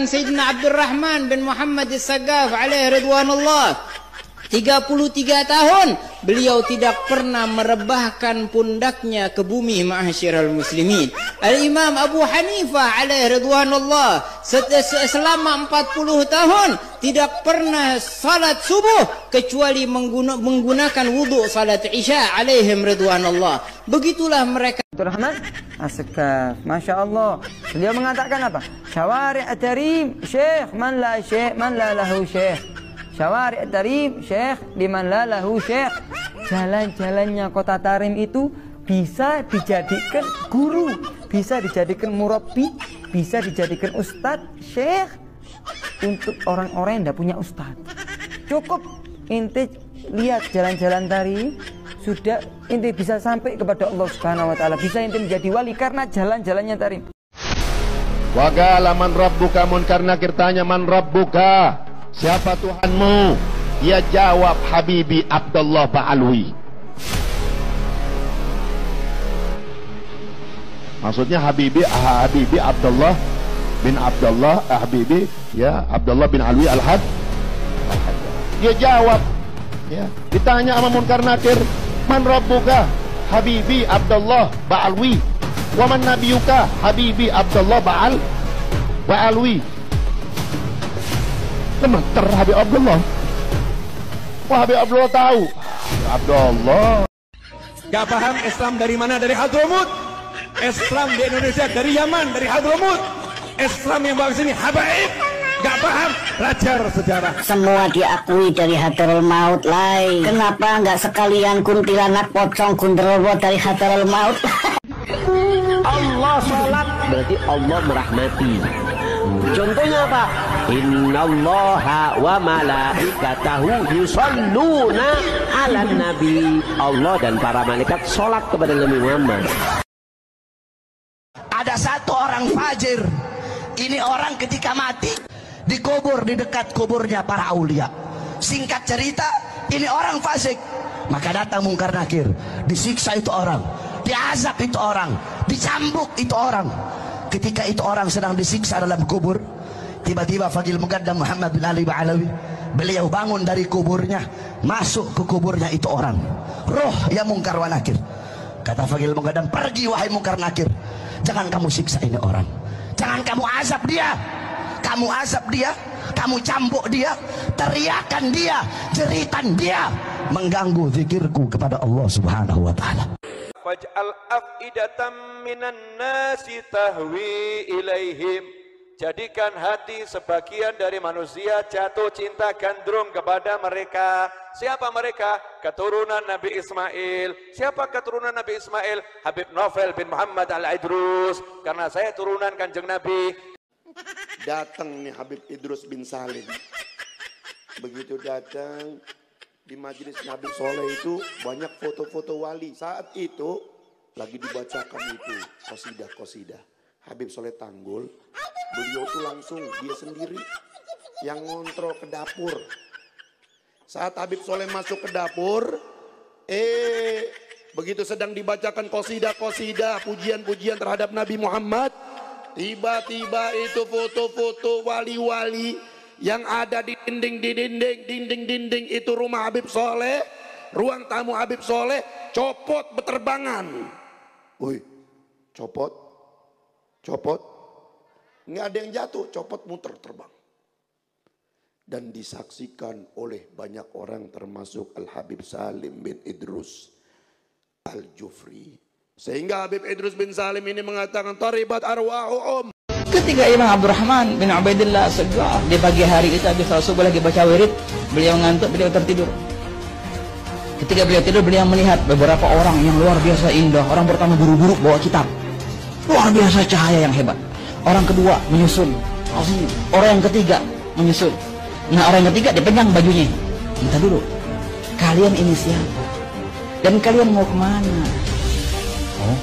Sayyidina Abdurrahman bin Muhammad As-Saggaf alaihi ridwanullah, 33 tahun beliau tidak pernah merebahkan pundaknya ke bumi. Ma'asyiral muslimin, Al-Imam Abu Hanifah alaihi ridwanullah selama 40 tahun tidak pernah salat subuh kecuali menggunakan wudu salat isya alaihim ridwanullah. Begitulah mereka. Abdurrahman As-Saggaf, Masya Allah. Beliau mengatakan apa? Syawari' at-tarim syekh man la lahu syekh. Syawari' at-tarim syekh liman la lahu syekh. Jalan-jalannya kota Tarim itu bisa dijadikan guru, bisa dijadikan murabbi, bisa dijadikan ustadz, syekh untuk orang-orang yang tidak punya ustadz. Cukup inti lihat jalan-jalan Tarim, sudah inti bisa sampai kepada Allah Subhanahu wa taala, bisa inti menjadi wali karena jalan-jalannya Tarim. Wa qala man rabbuka, munkar nakir tanya man rabbuka, siapa Tuhanmu? Dia jawab Habibi Abdullah Ba'alwi. Maksudnya Habibi Abdullah bin Abdullah Habibi ya Abdullah bin Alwi Al-Had. Dia jawab ya, ditanya sama munkar nakir, man rabbuka? Habibi Abdullah Ba'alwi. Wa man nabiyuka? Habibi Abdullah Ba'alwi. Gemeter Habib Abdullah. Wah, Habib Abdullah tahu. Abdullah gak paham Islam dari mana? Dari Hadramut. Islam di Indonesia dari Yaman, dari Hadramut. Islam yang bawa sini habaib. Gak paham, belajar sejarah. Semua diakui dari Hadarul Maut, lai. Kenapa nggak sekalian kuntilanak pocong gundurwo dari Hadarul Maut? Allah sholat berarti Allah merahmati. Contohnya apa? Innallaha wa malaikatahu yusholluna ala nabi. Allah dan para malaikat sholat kepada Nabi Muhammad. Ada satu orang fajir. Ini orang ketika mati dikubur di dekat kuburnya para aulia. Singkat cerita, ini orang fasik. Maka datang munkar nakir, disiksa itu orang, diazab itu orang, dicambuk itu orang. Ketika itu orang sedang disiksa dalam kubur, tiba-tiba Fadil Muqaddam Muhammad bin Ali Ba'alawi, beliau bangun dari kuburnya, masuk ke kuburnya itu orang. Roh ya munkar wa nakir. Kata Fadil Muqaddam, pergi wahai munkar nakir, jangan kamu siksa ini orang, jangan kamu azab dia. Kamu azab dia, kamu cambuk dia, teriakan dia, jeritan dia, mengganggu zikirku kepada Allah Subhanahu wa taala. Faj'al af'idatan minan nasi tahwi ilaihim. Jadikan hati sebagian dari manusia jatuh cinta gandrung kepada mereka. Siapa mereka? Keturunan Nabi Ismail. Siapa keturunan Nabi Ismail? Habib Novel bin Muhammad Al-Idrus. Karena saya turunan Kanjeng Nabi. Datang nih Habib Idrus bin Salim. Begitu datang di majelis Nabi Soleh itu banyak foto-foto wali. Saat itu lagi dibacakan itu qasidah. Habib Soleh Tanggul, beliau tuh langsung dia sendiri yang ngontrol ke dapur. Saat Habib Soleh masuk ke dapur, begitu sedang dibacakan qasidah, pujian-pujian terhadap Nabi Muhammad, tiba-tiba itu foto-foto wali-wali yang ada di dinding itu rumah Habib Soleh, ruang tamu Habib Soleh, copot beterbangan. Woi, copot, nggak ada yang jatuh, copot muter terbang. Dan disaksikan oleh banyak orang termasuk Al-Habib Salim bin Idrus Al-Jufri. Sehingga Habib Idrus bin Salim ini mengatakan taribat arwahu Ketika Imam Abdurrahman bin Ubaidillah As-Saggaf di pagi hari itu habis salat subuh lagi baca wirid, beliau ngantuk, beliau tertidur. Ketika beliau tidur, beliau melihat beberapa orang yang luar biasa indah. Orang pertama buru-buru bawa kitab, luar biasa cahaya yang hebat. Orang kedua menyusul, orang yang ketiga menyusul. Nah, orang yang ketiga dipegang bajunya. Minta dulu, kalian ini siapa? Dan kalian mau kemana? Oh,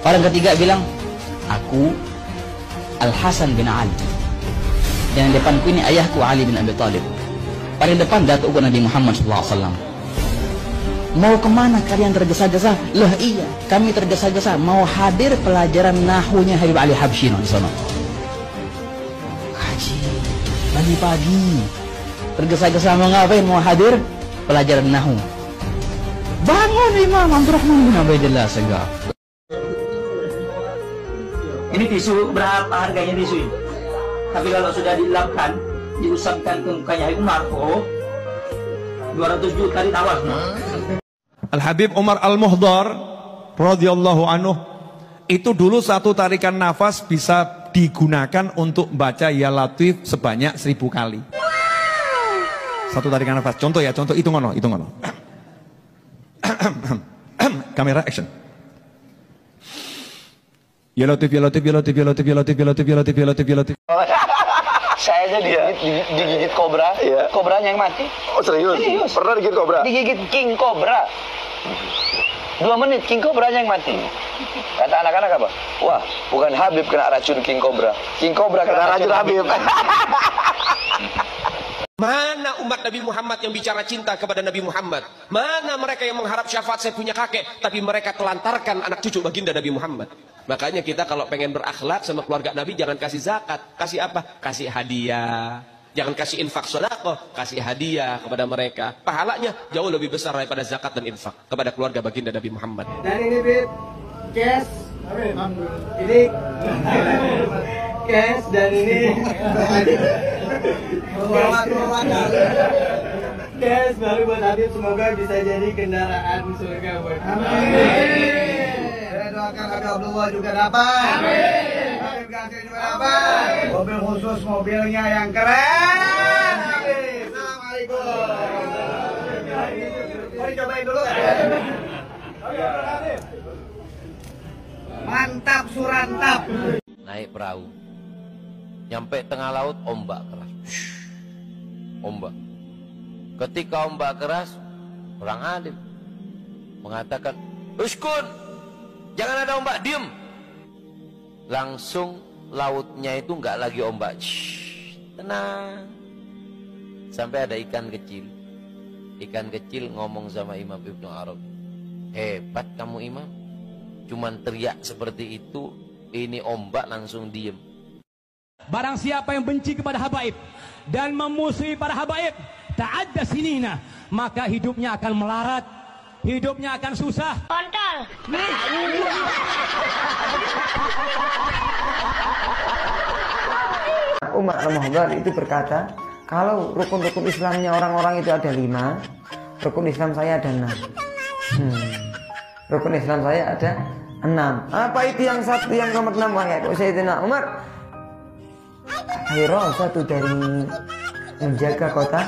orang ketiga bilang, aku Al-Hasan bin Ali. Dan depanku ini ayahku Ali bin Abi Thalib. Paling depan datuk Nabi Muhammad SAW. Mau kemana kalian tergesa-gesa? Lah iya, kami tergesa-gesa mau hadir pelajaran nahunya Habib Ali Habsyi di sana. ngaji. Pagi-pagi. Tergesa-gesa mau ngapain? Mau hadir pelajaran nahu. Bangun Imam Abdurrahman bin Ubaidillah Segaf. Ini tisu, berapa harganya tisu ini? Tapi kalau sudah dilapkan, diusapkan ke mukanya Umar, oh 200 juta ditawar. Al-Habib Umar Al-Muhdar radhiyallahu anhu itu dulu satu tarikan nafas bisa digunakan untuk baca Ya Latif sebanyak 1000 kali. Satu tarikan nafas. Contoh ya, contoh itu ngono, itu ngono. Kamera action. Ya Latif, Ya Latif, Ya Latif, Ya Latif, Ya Latif, Ya Latif, Ya Latif, Ya Latif, Ya Latif. Saya aja digigit kobra, kobranya yang mati. Oh serius? Pernah digigit kobra? Digigit king kobra. 2 menit king kobranya yang mati. Kata anak-anak apa? Wah, bukan Habib kena racun king kobra. King kobra kena racun Habib. Mana umat Nabi Muhammad yang bicara cinta kepada Nabi Muhammad? Mana mereka yang mengharap syafaat saya punya kakek, tapi mereka telantarkan anak cucu baginda Nabi Muhammad? Makanya kita kalau pengen berakhlak sama keluarga Nabi, jangan kasih zakat. Kasih apa? Kasih hadiah. Jangan kasih infak sedekah, kasih hadiah kepada mereka. Pahalanya jauh lebih besar daripada zakat dan infak kepada keluarga baginda Nabi Muhammad. Dan ini Bib, cash. Ini cash dan ini cash baru buat Habib, semoga bisa jadi kendaraan surga buat Habib. Saya doakan Habib Abdullah juga dapat. Habib Ghazir juga dapat. Mobil khusus, mobilnya yang keren. Habib, assalamualaikum. Mari cobain dulu. Mantap surantap. Naik perahu, nyampe tengah laut, ombak keras. Ombak. Ketika ombak keras, orang alim mengatakan, uskun, jangan ada ombak, diem. Langsung lautnya itu nggak lagi ombak. Tenang. Sampai ada ikan kecil. Ikan kecil ngomong sama Imam Ibnu Arabi, hebat kamu Imam, cuman teriak seperti itu, ini ombak langsung diem. Barang siapa yang benci kepada habaib dan memusuhi para habaib, ta'adda sinina, maka hidupnya akan melarat, hidupnya akan susah. Kontol. Umar Al-Muhdar itu berkata, kalau rukun-rukun Islamnya orang-orang itu ada 5, rukun Islam saya ada 6. Rukun Islam saya ada 6. Apa itu yang satu, yang nomor 6? Kayak Sayyidina Umar, Hirasatu dari menjaga kota.